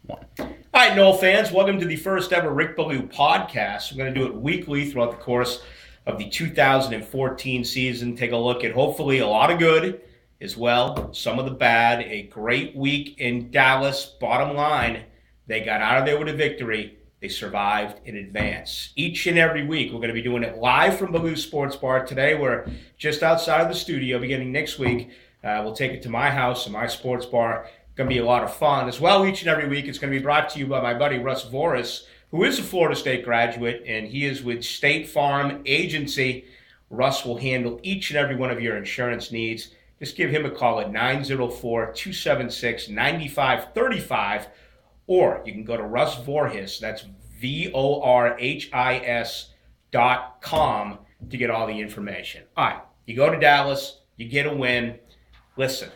One. All right, Noel fans, welcome to the first ever Rick Ballou podcast. We're going to do it weekly throughout the course of the 2014 season. Take a look at hopefully a lot of good as well, some of the bad. A great week in Dallas. Bottom line, they got out of there with a victory. They survived in advance. Each and every week, we're going to be doing it live from Ballou Sports Bar. Today, we're just outside of the studio. Beginning next week, we'll take it to my house and my sports bar. Going to be a lot of fun as well. Each and every week, it's going to be brought to you by my buddy Russ Voris, who is a Florida State graduate, and he is with State Farm Agency. Russ will handle each and every one of your insurance needs. Just give him a call at 904-276-9535, or you can go to Russ Vorhis, that's VORHIS.com, to get all the information. All right, you go to Dallas, you get a win. Listen,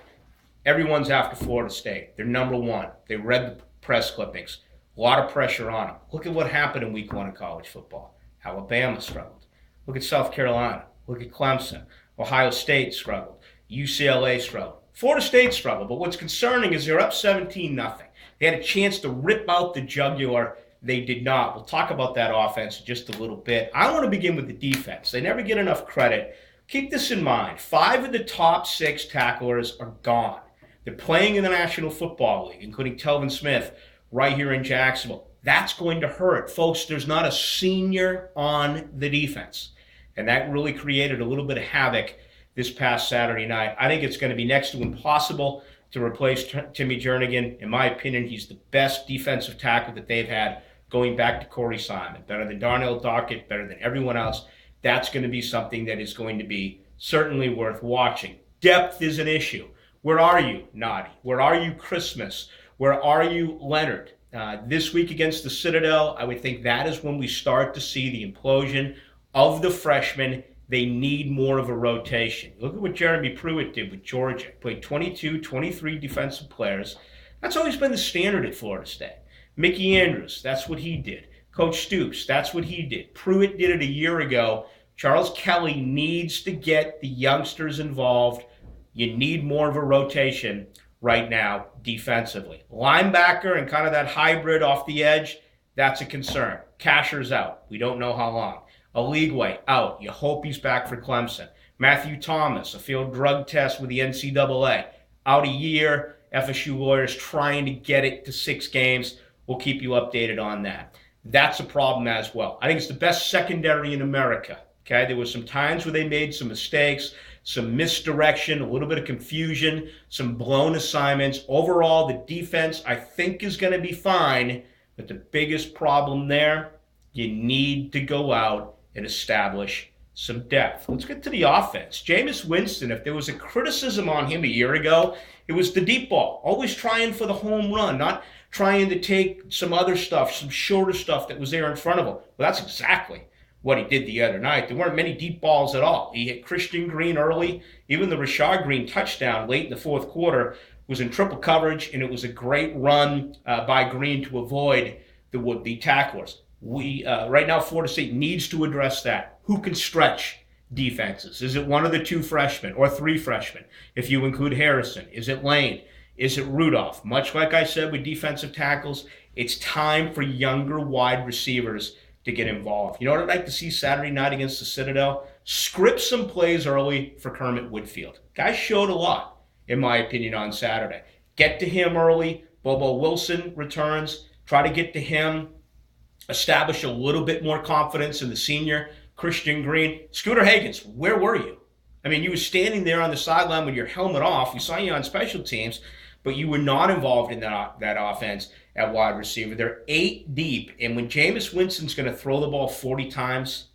everyone's after Florida State. They're number one. They read the press clippings. A lot of pressure on them. Look at what happened in week one of college football. Alabama struggled. Look at South Carolina. Look at Clemson. Ohio State struggled. UCLA struggled. Florida State struggled. But what's concerning is they're up 17-0. They had a chance to rip out the jugular. They did not. We'll talk about that offense in just a little bit. I want to begin with the defense. They never get enough credit. Keep this in mind. 5 of the top 6 tacklers are gone. They're playing in the National Football League, including Telvin Smith right here in Jacksonville. That's going to hurt. Folks, there's not a senior on the defense. And that really created a little bit of havoc this past Saturday night. I think it's going to be next to impossible to replace Timmy Jernigan. In my opinion, he's the best defensive tackle that they've had going back to Corey Simon. Better than Darnell Dockett, better than everyone else. That's going to be something that is going to be certainly worth watching. Depth is an issue. Where are you, Noddy? Where are you, Christmas? Where are you, Leonard? This week against the Citadel, I would think that is when we start to see the implosion of the freshmen. They need more of a rotation. Look at what Jeremy Pruitt did with Georgia. Played 22, 23 defensive players. That's always been the standard at Florida State. Mickey Andrews, that's what he did. Coach Stoops, that's what he did. Pruitt did it a year ago. Charles Kelly needs to get the youngsters involved. You need more of a rotation right now defensively. Linebacker and kind of that hybrid off the edge, that's a concern. Casher's out. We don't know how long. Aligwe out. You hope he's back for Clemson. Matthew Thomas, a field drug test with the NCAA. Out a year. FSU lawyers trying to get it to 6 games. We'll keep you updated on that. That's a problem as well. I think it's the best secondary in America. Okay, there were some times where they made some mistakes, some misdirection, a little bit of confusion, some blown assignments. Overall, the defense, I think, is going to be fine. But the biggest problem there, you need to go out and establish some depth. Let's get to the offense. Jameis Winston, if there was a criticism on him a year ago, it was the deep ball. Always trying for the home run, not trying to take some other stuff, some shorter stuff that was there in front of him. Well, that's exactly what he did the other night. There weren't many deep balls at all. He hit Christian Green early. Even the Rashad Green touchdown late in the fourth quarter was in triple coverage, and it was a great run by Green to avoid the would-be tacklers. Right now, Florida State needs to address that. Who can stretch defenses? Is it one of the 2 freshmen or 3 freshmen, if you include Harrison? Is it Lane? Is it Rudolph? Much like I said with defensive tackles, it's time for younger wide receivers to get involved. You know what I'd like to see Saturday night against the Citadel? Script some plays early for Kermit Woodfield. Guy showed a lot, in my opinion, on Saturday. Get to him early. Bobo Wilson returns. Try to get to him. Establish a little bit more confidence in the senior, Christian Green. Scooter Higgins, where were you? I mean, you were standing there on the sideline with your helmet off. We saw you on special teams, but you were not involved in that offense at wide receiver. They're 8 deep, and when Jameis Winston's going to throw the ball 40 times,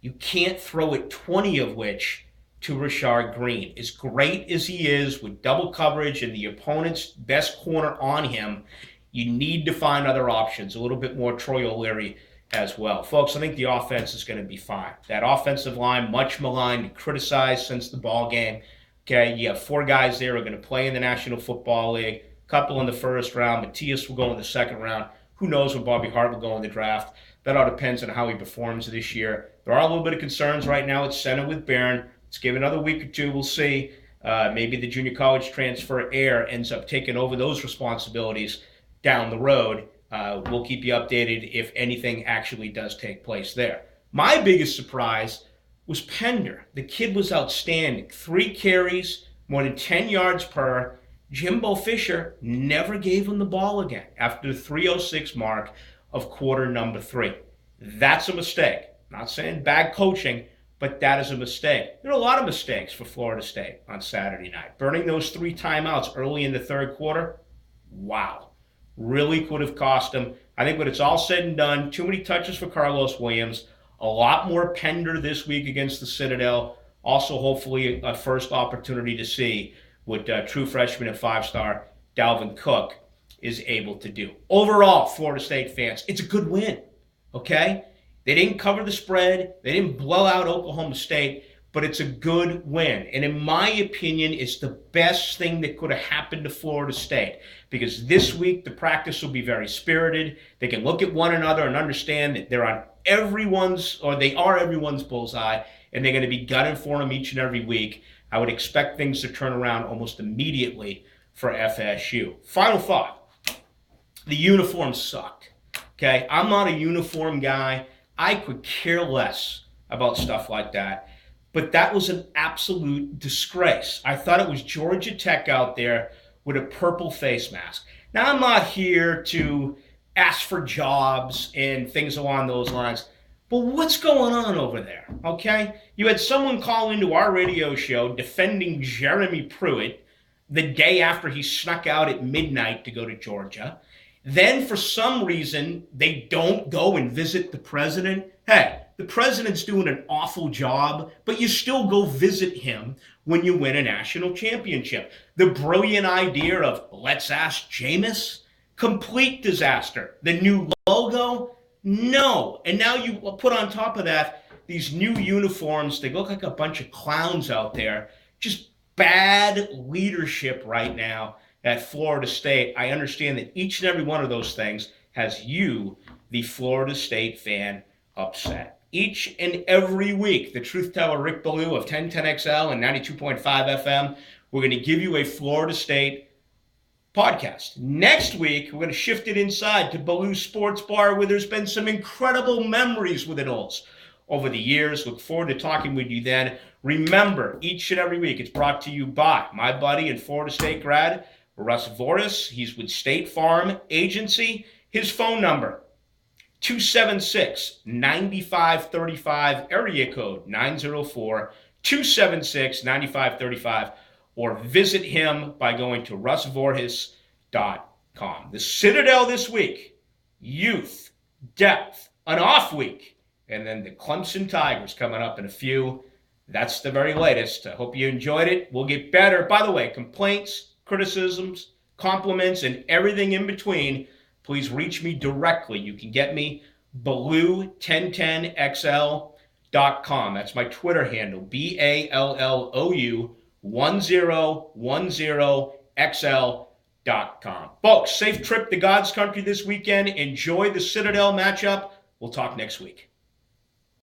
you can't throw it 20 of which to Rashad Green. As great as he is with double coverage and the opponent's best corner on him, you need to find other options, a little bit more Troy O'Leary as well. Folks, I think the offense is going to be fine. That offensive line, much maligned and criticized since the ball game. Okay, you have 4 guys there who are going to play in the National Football League. A couple in the first round. Matthias will go in the second round. Who knows when Bobby Hart will go in the draft. That all depends on how he performs this year. There are a little bit of concerns right now at center with Barron. Let's give it another week or two. We'll see. Maybe the junior college transfer heir ends up taking over those responsibilities down the road. We'll keep you updated if anything actually does take place there. My biggest surprise was Pender. The kid was outstanding. 3 carries, more than 10 yards per. Jimbo Fisher never gave him the ball again after the 3:06 mark of quarter number 3. That's a mistake. I'm not saying bad coaching, but that is a mistake. There are a lot of mistakes for Florida State on Saturday night. Burning those 3 timeouts early in the third quarter, wow. Really could have cost them. I think when it's all said and done, too many touches for Carlos Williams, a lot more Pender this week against the Citadel. Also, hopefully, a first opportunity to see what true freshman and 5-star Dalvin Cook is able to do. Overall, Florida State fans, it's a good win, okay? They didn't cover the spread. They didn't blow out Oklahoma State, but it's a good win. And in my opinion, it's the best thing that could have happened to Florida State, because this week the practice will be very spirited. They can look at one another and understand that they're on they are everyone's bullseye, and they're going to be gunning for them each and every week. I would expect things to turn around almost immediately for FSU. Final thought. The uniforms sucked. Okay? I'm not a uniform guy. I could care less about stuff like that. But that was an absolute disgrace. I thought it was Georgia Tech out there with a purple face mask. Now, I'm not here to ask for jobs and things along those lines. But what's going on over there, okay? You had someone call into our radio show defending Jeremy Pruitt the day after he snuck out at midnight to go to Georgia. Then, for some reason, they don't go and visit the president. Hey, the president's doing an awful job, but you still go visit him when you win a national championship. The brilliant idea of let's ask Jameis, complete disaster. The new logo, no. And now you put on top of that these new uniforms. They look like a bunch of clowns out there. Just bad leadership right now at Florida State. I understand that each and every one of those things has you, the Florida State fan, upset. Each and every week, the truth teller Rick Ballou of 1010XL and 92.5 FM, we're going to give you a Florida State podcast. Next week, we're going to shift it inside to Ballou Sports Bar, where there's been some incredible memories with the Knowles over the years. Look forward to talking with you then. Remember, each and every week, it's brought to you by my buddy and Florida State grad, Russ Voris. He's with State Farm Agency. His phone number, 276-9535, area code 904-276-9535, or visit him by going to russvorhis.com. The Citadel this week, youth, depth, an off week, and then the Clemson Tigers coming up in a few. That's the very latest. I hope you enjoyed it. We'll get better. By the way, complaints, criticisms, compliments, and everything in between, please reach me directly. You can get me Ballou1010XL.com. That's my Twitter handle, BALLOU 1010XL.com. Folks, safe trip to God's country this weekend. Enjoy the Citadel matchup. We'll talk next week.